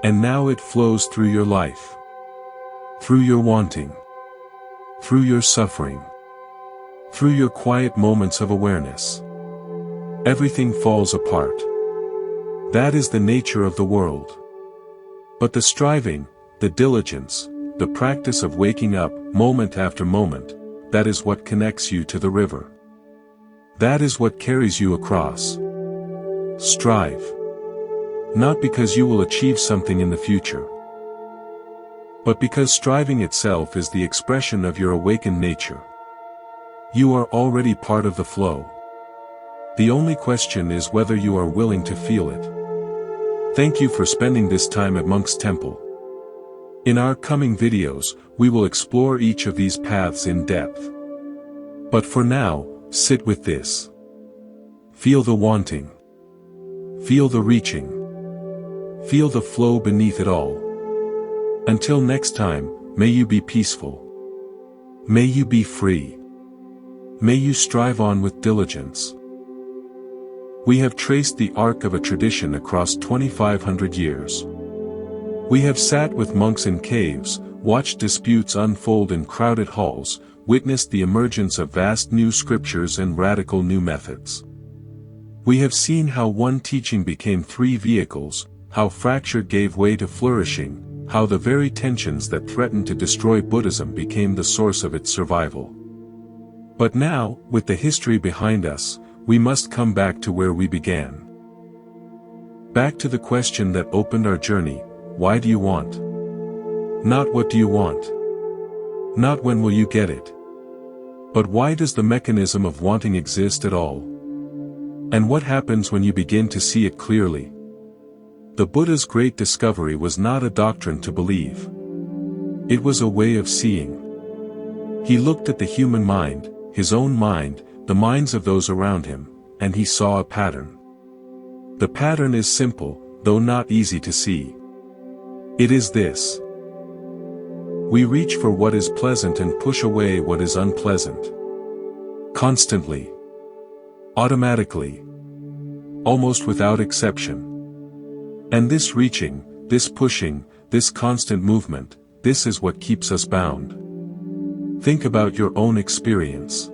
And now it flows through your life. Through your wanting. Through your suffering. Through your quiet moments of awareness. Everything falls apart. That is the nature of the world. But the striving, the diligence, the practice of waking up, moment after moment, that is what connects you to the river. That is what carries you across. Strive. Not because you will achieve something in the future, but because striving itself is the expression of your awakened nature. You are already part of the flow. The only question is whether you are willing to feel it. Thank you for spending this time at Monk's Temple. In our coming videos, we will explore each of these paths in depth. But for now, sit with this. Feel the wanting. Feel the reaching. Feel the flow beneath it all. Until next time, may you be peaceful. May you be free. May you strive on with diligence. We have traced the arc of a tradition across 2,500 years. We have sat with monks in caves, watched disputes unfold in crowded halls, witnessed the emergence of vast new scriptures and radical new methods. We have seen how one teaching became three vehicles, how fracture gave way to flourishing, how the very tensions that threatened to destroy Buddhism became the source of its survival. But now, with the history behind us, we must come back to where we began. Back to the question that opened our journey: why do you want? Not what do you want? Not when will you get it? But why does the mechanism of wanting exist at all? And what happens when you begin to see it clearly? The Buddha's great discovery was not a doctrine to believe. It was a way of seeing. He looked at the human mind, his own mind, the minds of those around him, and he saw a pattern. The pattern is simple, though not easy to see. It is this. We reach for what is pleasant and push away what is unpleasant. Constantly. Automatically. Almost without exception. And this reaching, this pushing, this constant movement, this is what keeps us bound. Think about your own experience.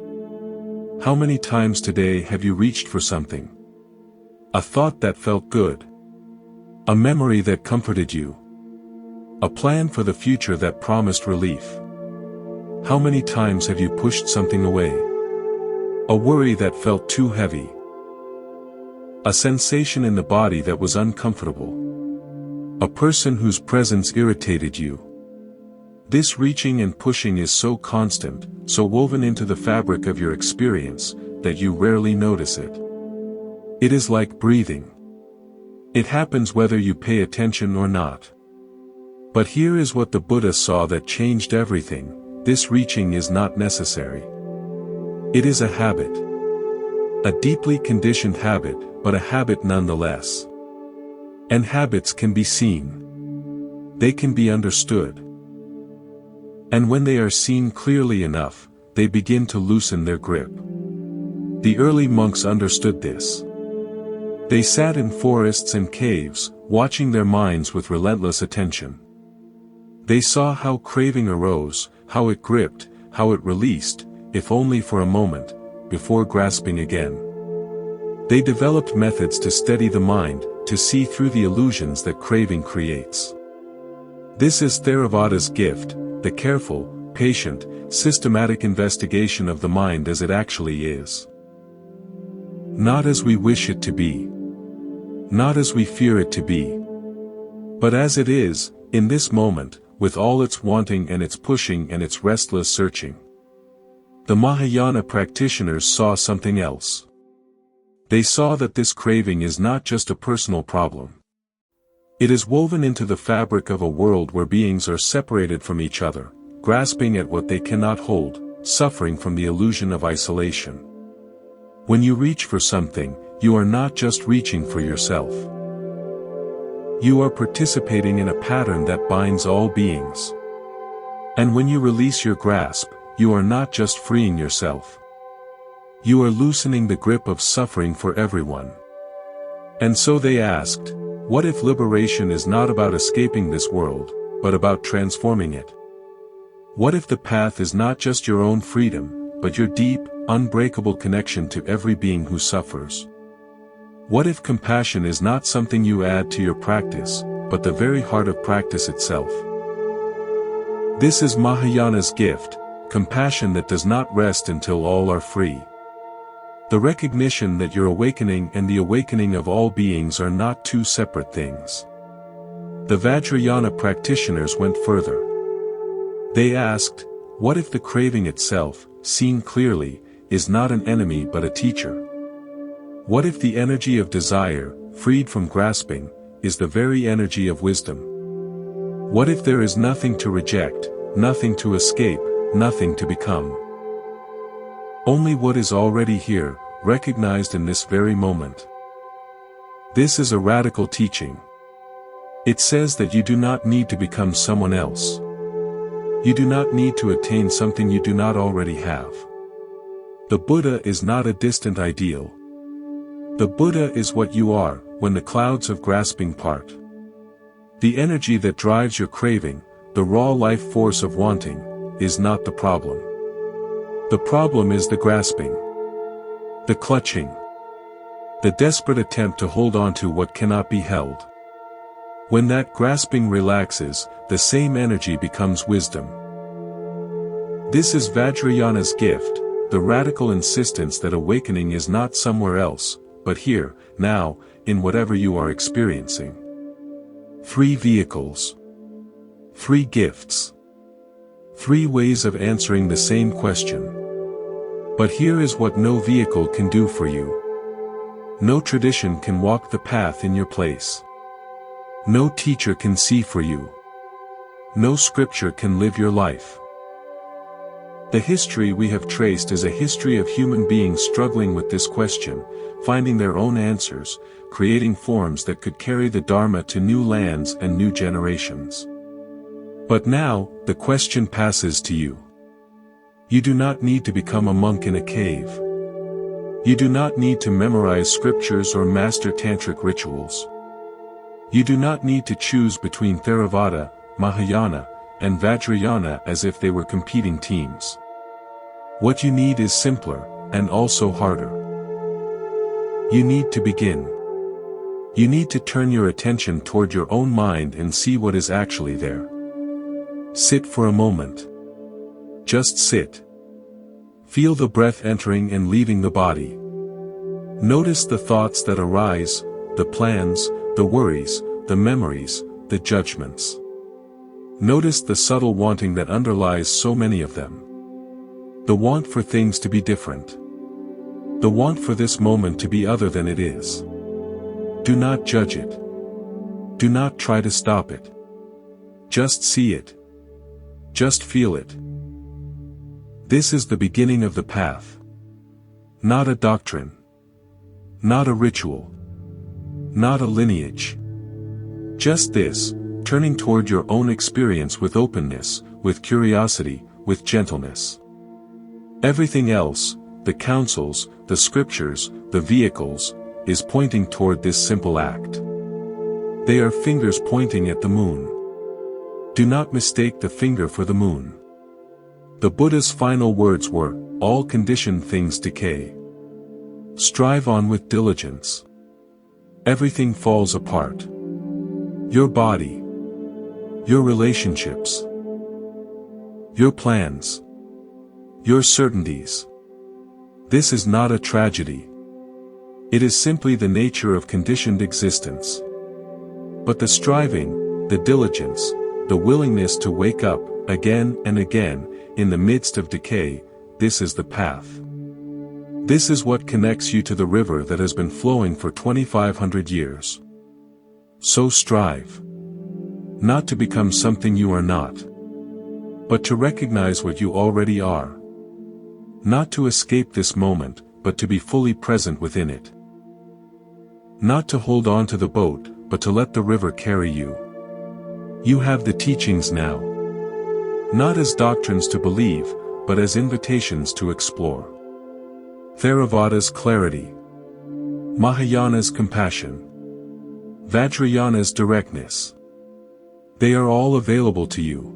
How many times today have you reached for something? A thought that felt good. A memory that comforted you. A plan for the future that promised relief. How many times have you pushed something away? A worry that felt too heavy. A sensation in the body that was uncomfortable. A person whose presence irritated you. This reaching and pushing is so constant, so woven into the fabric of your experience, that you rarely notice it. It is like breathing. It happens whether you pay attention or not. But here is what the Buddha saw that changed everything: this reaching is not necessary. It is a habit. A deeply conditioned habit, but a habit nonetheless. And habits can be seen. They can be understood. And when they are seen clearly enough, they begin to loosen their grip. The early monks understood this. They sat in forests and caves, watching their minds with relentless attention. They saw how craving arose, how it gripped, how it released, if only for a moment, before grasping again. They developed methods to steady the mind, to see through the illusions that craving creates. This is Theravada's gift, the careful, patient, systematic investigation of the mind as it actually is. Not as we wish it to be. Not as we fear it to be. But as it is, in this moment, with all its wanting and its pushing and its restless searching. The Mahayana practitioners saw something else. They saw that this craving is not just a personal problem. It is woven into the fabric of a world where beings are separated from each other, grasping at what they cannot hold, suffering from the illusion of isolation. When you reach for something, you are not just reaching for yourself. You are participating in a pattern that binds all beings. And when you release your grasp, you are not just freeing yourself. You are loosening the grip of suffering for everyone. And so they asked, what if liberation is not about escaping this world, but about transforming it? What if the path is not just your own freedom, but your deep, unbreakable connection to every being who suffers? What if compassion is not something you add to your practice, but the very heart of practice itself? This is Mahayana's gift, compassion that does not rest until all are free. The recognition that your awakening and the awakening of all beings are not two separate things. The Vajrayana practitioners went further. They asked, what if the craving itself, seen clearly, is not an enemy but a teacher? What if the energy of desire, freed from grasping, is the very energy of wisdom? What if there is nothing to reject, nothing to escape, nothing to become? Only what is already here, recognized in this very moment. This is a radical teaching. It says that you do not need to become someone else. You do not need to attain something you do not already have. The Buddha is not a distant ideal. The Buddha is what you are, when the clouds of grasping part. The energy that drives your craving, the raw life force of wanting, is not the problem. The problem is the grasping. The clutching. The desperate attempt to hold on to what cannot be held. When that grasping relaxes, the same energy becomes wisdom. This is Vajrayana's gift, the radical insistence that awakening is not somewhere else, but here, now, in whatever you are experiencing. 3 vehicles. 3 gifts. 3 ways of answering the same question. But here is what no vehicle can do for you. No tradition can walk the path in your place. No teacher can see for you. No scripture can live your life. The history we have traced is a history of human beings struggling with this question, finding their own answers, creating forms that could carry the Dharma to new lands and new generations. But now, the question passes to you. You do not need to become a monk in a cave. You do not need to memorize scriptures or master tantric rituals. You do not need to choose between Theravada, Mahayana, and Vajrayana as if they were competing teams. What you need is simpler, and also harder. You need to begin. You need to turn your attention toward your own mind and see what is actually there. Sit for a moment. Just sit. Feel the breath entering and leaving the body. Notice the thoughts that arise, the plans, the worries, the memories, the judgments. Notice the subtle wanting that underlies so many of them. The want for things to be different. The want for this moment to be other than it is. Do not judge it. Do not try to stop it. Just see it. Just feel it. This is the beginning of the path. Not a doctrine. Not a ritual. Not a lineage. Just this, turning toward your own experience with openness, with curiosity, with gentleness. Everything else, the counsels, the scriptures, the vehicles, is pointing toward this simple act. They are fingers pointing at the moon. Do not mistake the finger for the moon. The Buddha's final words were, "All conditioned things decay. Strive on with diligence. Everything falls apart. Your body. Your relationships. Your plans. Your certainties. This is not a tragedy. It is simply the nature of conditioned existence. But the striving, the diligence, the willingness to wake up, again and again, in the midst of decay, this is the path. This is what connects you to the river that has been flowing for 2,500 years. So strive. Not to become something you are not. But to recognize what you already are. Not to escape this moment, but to be fully present within it. Not to hold on to the boat, but to let the river carry you. You have the teachings now. Not as doctrines to believe, but as invitations to explore. Theravada's clarity. Mahayana's compassion. Vajrayana's directness. They are all available to you.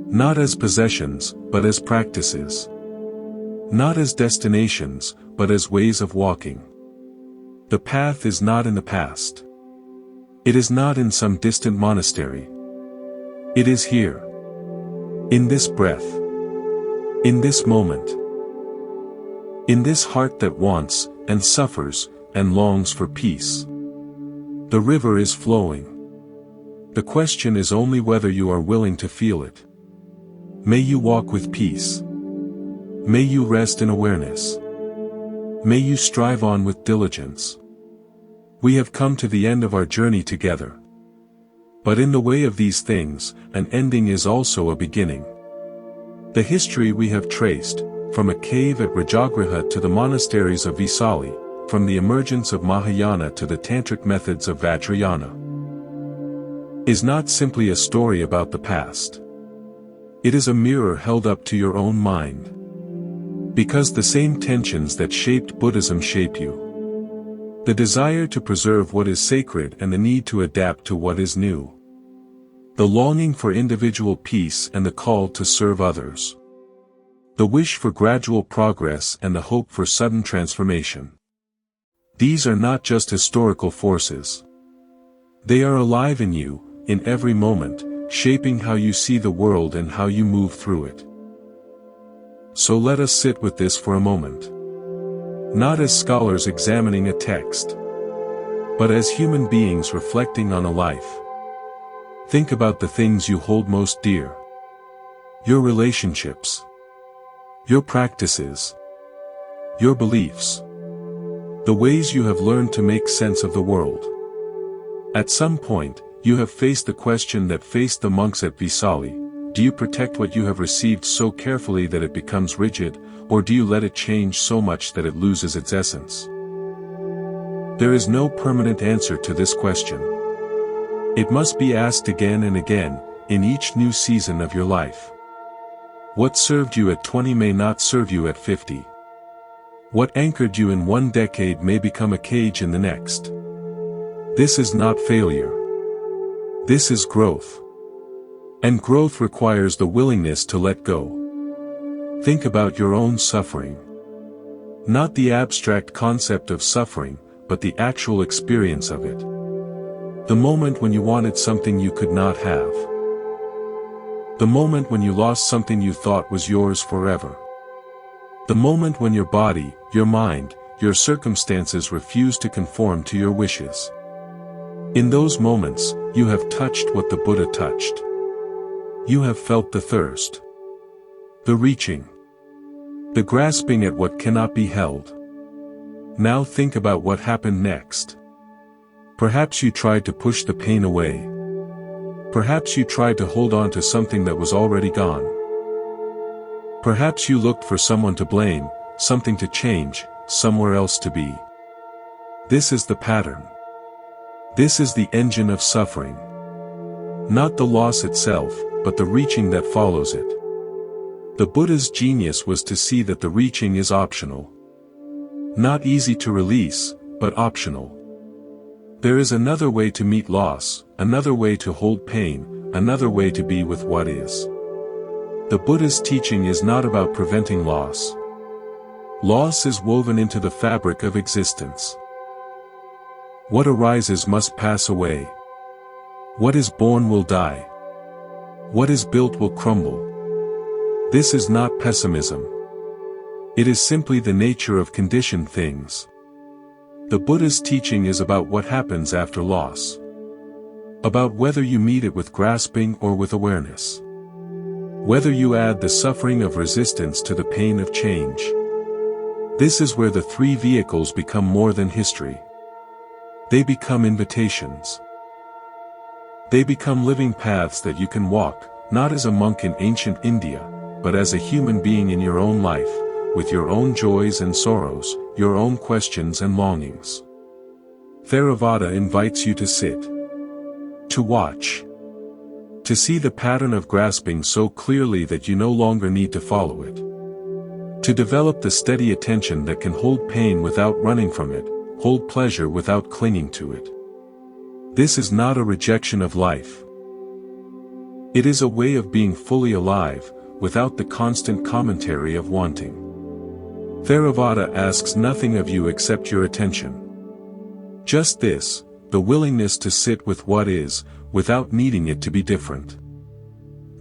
Not as possessions, but as practices. Not as destinations, but as ways of walking. The path is not in the past. It is not in some distant monastery. It is here. In this breath. In this moment. In this heart that wants, and suffers, and longs for peace. The river is flowing. The question is only whether you are willing to feel it. May you walk with peace. May you rest in awareness. May you strive on with diligence. We have come to the end of our journey together. But in the way of these things, an ending is also a beginning. The history we have traced, from a cave at Rajagriha to the monasteries of Vesali, from the emergence of Mahayana to the tantric methods of Vajrayana, is not simply a story about the past. It is a mirror held up to your own mind. Because the same tensions that shaped Buddhism shape you. The desire to preserve what is sacred and the need to adapt to what is new. The longing for individual peace and the call to serve others. The wish for gradual progress and the hope for sudden transformation. These are not just historical forces. They are alive in you, in every moment, shaping how you see the world and how you move through it. So let us sit with this for a moment. Not as scholars examining a text, but as human beings reflecting on a life. Think about the things you hold most dear. Your relationships. Your practices. Your beliefs. The ways you have learned to make sense of the world. At some point, you have faced the question that faced the monks at Vesali. Do you protect what you have received so carefully that it becomes rigid, or do you let it change so much that it loses its essence? There is no permanent answer to this question. It must be asked again and again, in each new season of your life. What served you at 20 may not serve you at 50. What anchored you in one decade may become a cage in the next. This is not failure. This is growth. And growth requires the willingness to let go. Think about your own suffering. Not the abstract concept of suffering, but the actual experience of it. The moment when you wanted something you could not have. The moment when you lost something you thought was yours forever. The moment when your body, your mind, your circumstances refuse to conform to your wishes. In those moments, you have touched what the Buddha touched. You have felt the thirst. The reaching. The grasping at what cannot be held. Now think about what happened next. Perhaps you tried to push the pain away. Perhaps you tried to hold on to something that was already gone. Perhaps you looked for someone to blame, something to change, somewhere else to be. This is the pattern. This is the engine of suffering. Not the loss itself, but the reaching that follows it. The Buddha's genius was to see that the reaching is optional. Not easy to release, but optional. There is another way to meet loss, another way to hold pain, another way to be with what is. The Buddha's teaching is not about preventing loss. Loss is woven into the fabric of existence. What arises must pass away. What is born will die. What is built will crumble. This is not pessimism. It is simply the nature of conditioned things. The Buddha's teaching is about what happens after loss. About whether you meet it with grasping or with awareness. Whether you add the suffering of resistance to the pain of change. This is where the three vehicles become more than history. They become invitations. They become living paths that you can walk, not as a monk in ancient India, but as a human being in your own life, with your own joys and sorrows, your own questions and longings. Theravada invites you to sit. To watch. To see the pattern of grasping so clearly that you no longer need to follow it. To develop the steady attention that can hold pain without running from it, hold pleasure without clinging to it. This is not a rejection of life. It is a way of being fully alive, without the constant commentary of wanting. Theravada asks nothing of you except your attention. Just this, the willingness to sit with what is, without needing it to be different.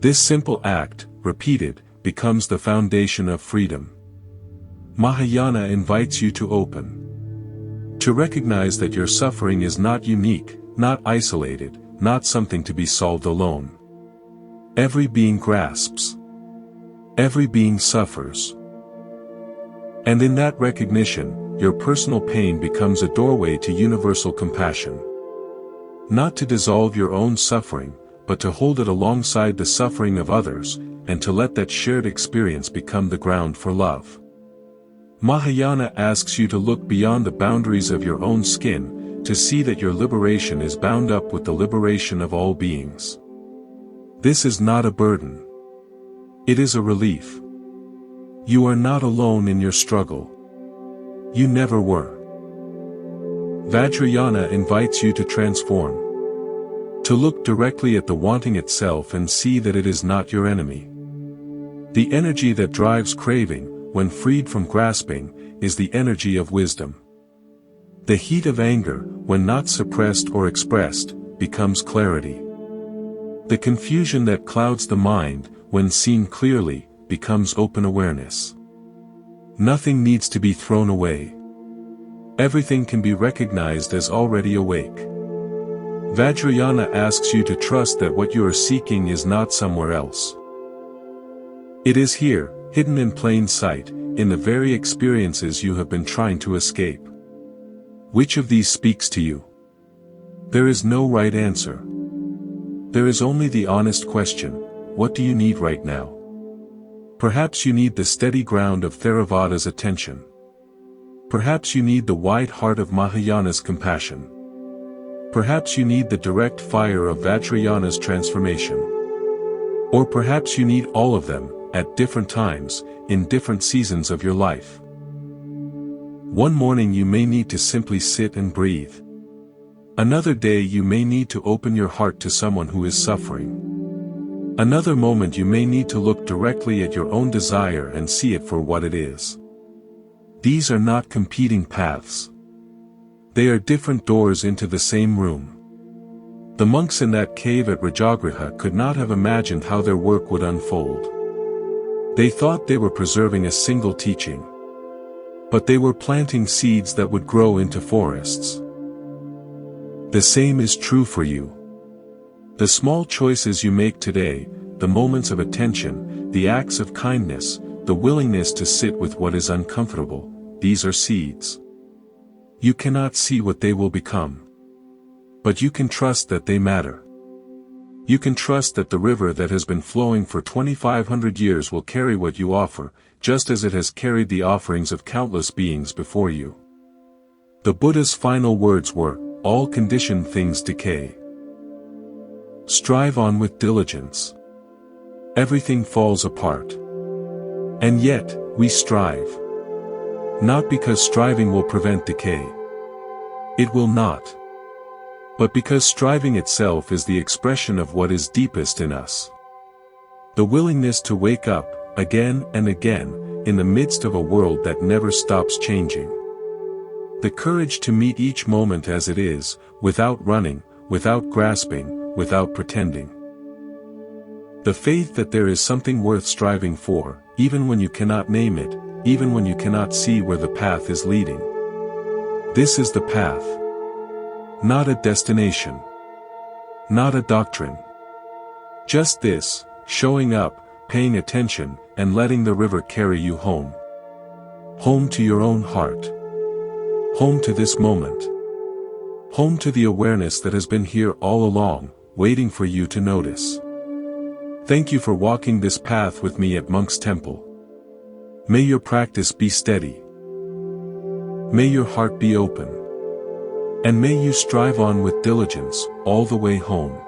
This simple act, repeated, becomes the foundation of freedom. Mahayana invites you to open. To recognize that your suffering is not unique, not isolated, not something to be solved alone. Every being grasps. Every being suffers. And in that recognition, your personal pain becomes a doorway to universal compassion. Not to dissolve your own suffering, but to hold it alongside the suffering of others, and to let that shared experience become the ground for love. Mahayana asks you to look beyond the boundaries of your own skin, to see that your liberation is bound up with the liberation of all beings. This is not a burden. It is a relief. You are not alone in your struggle. You never were. Vajrayana invites you to transform. To look directly at the wanting itself and see that it is not your enemy. The energy that drives craving, when freed from grasping, is the energy of wisdom. The heat of anger, when not suppressed or expressed, becomes clarity. The confusion that clouds the mind, when seen clearly, becomes open awareness. Nothing needs to be thrown away. Everything can be recognized as already awake. Vajrayana asks you to trust that what you are seeking is not somewhere else. It is here, hidden in plain sight, in the very experiences you have been trying to escape. Which of these speaks to you? There is no right answer. There is only the honest question, what do you need right now? Perhaps you need the steady ground of Theravada's attention. Perhaps you need the wide heart of Mahayana's compassion. Perhaps you need the direct fire of Vajrayana's transformation. Or perhaps you need all of them, at different times, in different seasons of your life. One morning you may need to simply sit and breathe. Another day you may need to open your heart to someone who is suffering. Another moment you may need to look directly at your own desire and see it for what it is. These are not competing paths. They are different doors into the same room. The monks in that cave at Rajagriha could not have imagined how their work would unfold. They thought they were preserving a single teaching. But they were planting seeds that would grow into forests. The same is true for you. The small choices you make today, the moments of attention, the acts of kindness, the willingness to sit with what is uncomfortable, these are seeds. You cannot see what they will become. But you can trust that they matter. You can trust that the river that has been flowing for 2,500 years will carry what you offer, just as it has carried the offerings of countless beings before you. The Buddha's final words were, all conditioned things decay. Strive on with diligence. Everything falls apart. And yet, we strive. Not because striving will prevent decay. It will not. But because striving itself is the expression of what is deepest in us. The willingness to wake up, again and again, in the midst of a world that never stops changing. The courage to meet each moment as it is, without running, without grasping, without pretending. The faith that there is something worth striving for, even when you cannot name it, even when you cannot see where the path is leading. This is the path. Not a destination. Not a doctrine. Just this, showing up, paying attention, and letting the river carry you home. Home to your own heart. Home to this moment. Home to the awareness that has been here all along, waiting for you to notice. Thank you for walking this path with me at Monk's Temple. May your practice be steady. May your heart be open. And may you strive on with diligence, all the way home.